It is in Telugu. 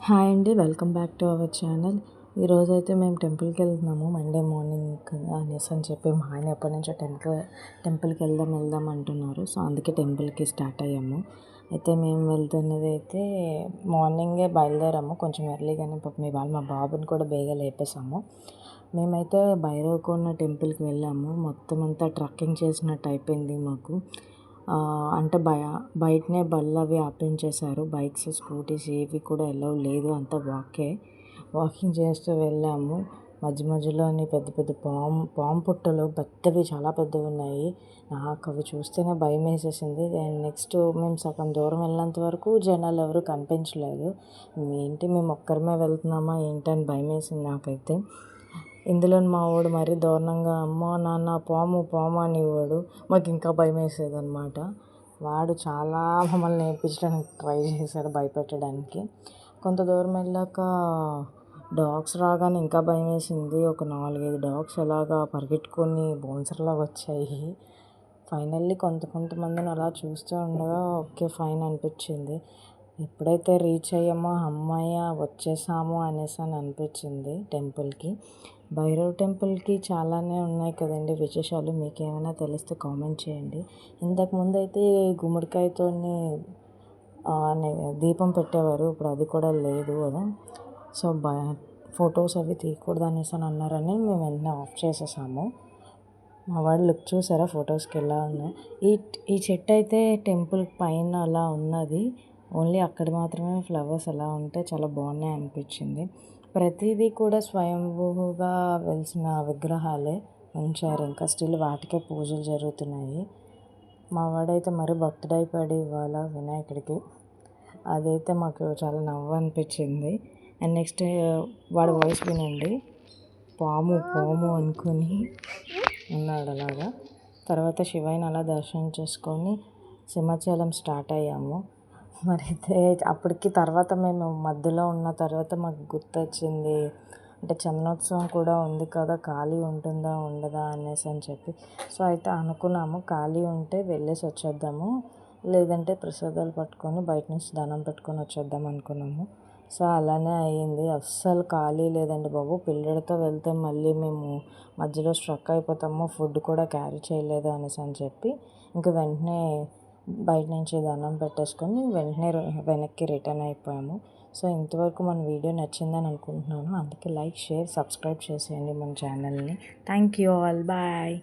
హాయ్ అండి, welcome back to our channel. ఈరోజైతే మేము టెంపుల్కి వెళ్తున్నాము. మండే మార్నింగ్ కదా అనేసి అని చెప్పి మా ఆయన ఎప్పటి నుంచో టెంపుల్కి వెళ్దాం అంటున్నారు. సో అందుకే టెంపుల్కి స్టార్ట్ అయ్యాము. అయితే మేము వెళ్తున్నది అయితే మార్నింగే బయలుదేరాము, కొంచెం ఎర్లీగానే. పాపం ఇవాళ మా బాబుని కూడా బేగా లేపేసాము. మేమైతే భైరవకొండ టెంపుల్కి వెళ్ళాము. మొత్తం అంతా ట్రక్కింగ్ చేసినట్టు అయిపోయింది మాకు. అంటే బయటనే బళ్ళు అవి ఆపించేశారు. బైక్స్, స్కూటీస్ ఏవి కూడా ఎలౌ లేదు, అంతా వాకింగ్ చేస్తూ వెళ్ళాము. మధ్యలోని పెద్ద పెద్ద పాము పుట్టలు పెద్దవి, చాలా పెద్దవి ఉన్నాయి. నాకు అవి చూస్తేనే భయం వేసేసింది. అండ్ నెక్స్ట్ మేము సగం దూరం వెళ్ళినంత వరకు జనాలు ఎవరు కనిపించలేదు. ఏంటి మేము ఒక్కరమే వెళ్తున్నామా ఏంటని భయం వేసింది నాకైతే. ఇందులో మా వాడు మరీ దారుణంగా అమ్మ నాన్న పాము పాము అనేవాడు. మాకు ఇంకా భయం వేసేది అనమాట. వాడు చాలా మమ్మల్ని నేర్పించడానికి ట్రై చేశాడు, భయపెట్టడానికి. కొంత దూరం వెళ్ళాక డాగ్స్ రాగానే ఇంకా భయం వేసింది. ఒక 4-5 డాగ్స్ అలాగా పరిగెట్టుకొని బౌన్సర్లాగా వచ్చాయి. ఫైనల్లీ కొంతమందిని అలా చూస్తూ ఉండగా ఓకే ఫైన్ అనిపించింది. ఎప్పుడైతే రీచ్ అయ్యామో అమ్మయ్య వచ్చేసాము అనేసి అని అనిపించింది టెంపుల్కి. భైరవ్ టెంపుల్కి చాలానే ఉన్నాయి కదండి విశేషాలు. మీకు ఏమైనా తెలిస్తే కామెంట్ చేయండి. ఇంతకుముందు అయితే గుమ్మడికాయతో దీపం పెట్టేవారు, ఇప్పుడు అది కూడా లేదు కదా. సో ఫొటోస్ అవి తీయకూడదు అనేసి అని అన్నారని మేము వెంటనే ఆఫ్ చేసేసాము. మా వాడు లుక్ చూసారా ఫొటోస్కి ఎలా ఉన్నాయి. ఈ చెట్టు అయితే టెంపుల్ పైన అలా ఉన్నది. ఓన్లీ అక్కడ మాత్రమే ఫ్లవర్స్ అలా ఉంటే చాలా బాగున్నాయి అనిపించింది. ప్రతిదీ కూడా స్వయంభూగా వెలిసిన విగ్రహాలే ఉంచారు. ఇంకా స్టిల్ వాటికే పూజలు జరుగుతున్నాయి. మా వాడైతే మరీ భక్తుడైపోయాడు ఇవాళ వినాయకుడికి. అదైతే మాకు చాలా నవ్వు అనిపించింది. అండ్ నెక్స్ట్ వాడి వాయిస్ వినండి, పాము పాము అనుకొని ఉన్నాడు అలాగా. తర్వాత శివయ్యని అలా దర్శనం చేసుకొని సింహాచలం స్టార్ట్ అయ్యాము. మరైతే అప్పటికి తర్వాత మేము మధ్యలో ఉన్న తర్వాత మాకు గుర్తొచ్చింది, అంటే చందనోత్సవం కూడా ఉంది కదా, ఖాళీ ఉంటుందా ఉండదా అనేసి అని చెప్పి. సో అయితే అనుకున్నాము ఖాళీ ఉంటే వెళ్ళేసి వచ్చేద్దాము, లేదంటే ప్రసాదాలు పట్టుకొని బయట నుంచి దండం పెట్టుకొని వచ్చేద్దాం అనుకున్నాము. సో అలానే అయ్యింది. అస్సలు ఖాళీ లేదండి బాబు. పిల్లలతో వెళ్తే మళ్ళీ మేము మధ్యలో స్ట్రక్ అయిపోతాము, ఫుడ్ కూడా క్యారీ చేయలేదు అనేసి అని చెప్పి ఇంక వెంటనే బయట నుంచి దండం పెట్టేసుకొని వెంటనే వెనక్కి రిటర్న్ అయిపోయాము. సో ఇంతవరకు మన వీడియో నచ్చిందని అనుకుంటున్నాను. అందుకే లైక్, షేర్, సబ్స్క్రైబ్ చేసేయండి మన ఛానల్ని. Thank you all, bye.